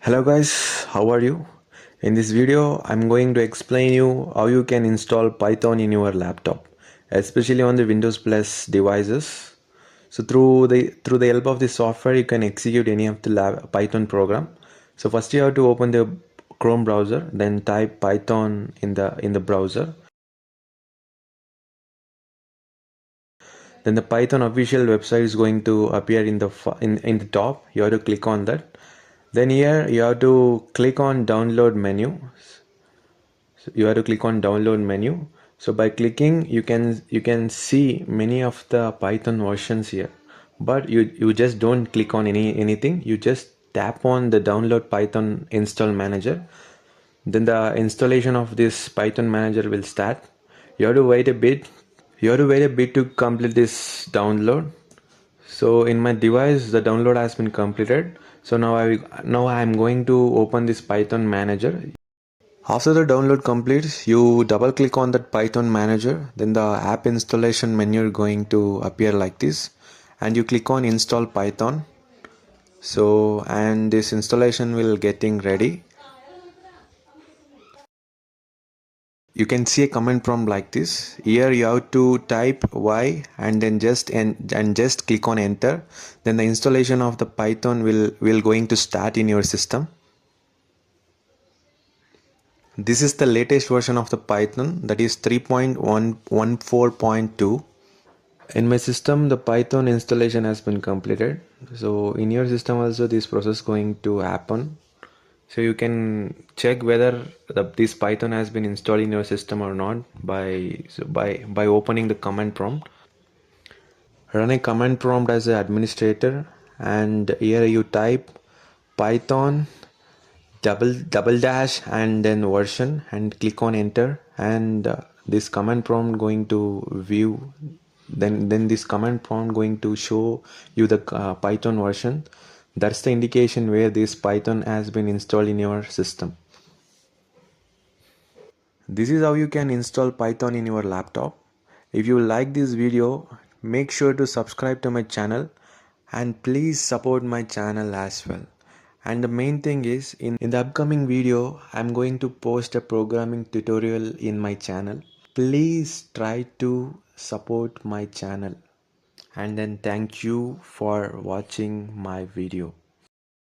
Hello guys, how are you? In this video, I'm going to explain you how you can install Python in your laptop, especially on the Windows Plus devices. So through the help of this software, you can execute any of the Python program. So first you have to open the Chrome browser, then type Python in the browser. Then the Python official website is going to appear in the top. You have to click on that. Then here you have to click on download menu. So you have to click on download menu. So by clicking, you can see many of the Python versions here. But you just don't click on anything. You just tap on the download Python install manager. Then the installation of this Python manager will start. You have to wait a bit. You have to wait a bit to complete this download. So in my device, the download has been completed. So now I'm going to open this Python manager. After the download completes, you double click on that Python manager, then the app installation menu is going to appear like this, and you click on install Python. So and this installation will getting ready. You can see a command prompt like this. Here you have to type y and then just click on enter. Then the installation of the Python will going to start in your system. This is the latest version of the Python, that is 3.114.2. In my system, the Python installation has been completed. So in your system also this process going to happen. So you can check whether this Python has been installed in your system or not by opening the command prompt. Run a command prompt as an administrator, and here you type Python double dash and then version and click on enter, and this command prompt going to view. Then this command prompt going to show you the Python version. That's the indication where this Python has been installed in your system. This is how you can install Python in your laptop. If you like this video, make sure to subscribe to my channel and please support my channel as well. And the main thing is, in the upcoming video, I'm going to post a programming tutorial in my channel. Please try to support my channel. And then thank you for watching my video.